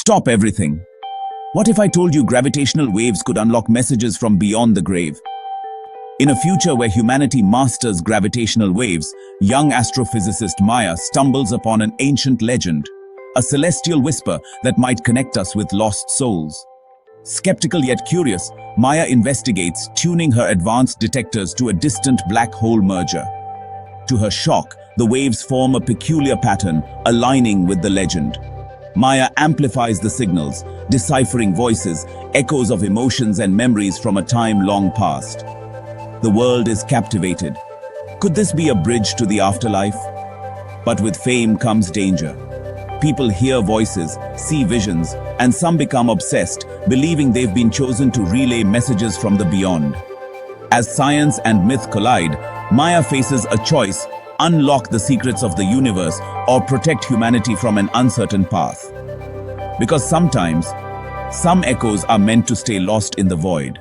Stop everything. What if I told you gravitational waves could unlock messages from beyond the grave? In a future where humanity masters gravitational waves, young astrophysicist Maya stumbles upon an ancient legend, a celestial whisper that might connect us with lost souls. Skeptical yet curious, Maya investigates, tuning her advanced detectors to a distant black hole merger. To her shock, the waves form a peculiar pattern, aligning with the legend. Maya amplifies the signals, deciphering voices, echoes of emotions and memories from a time long past. The world is captivated. Could this be a bridge to the afterlife? But with fame comes danger. People hear voices, see visions, and some become obsessed, believing they've been chosen to relay messages from the beyond. As science and myth collide, Maya faces a choice: unlock the secrets of the universe or protect humanity from an uncertain path. Because sometimes, some echoes are meant to stay lost in the void.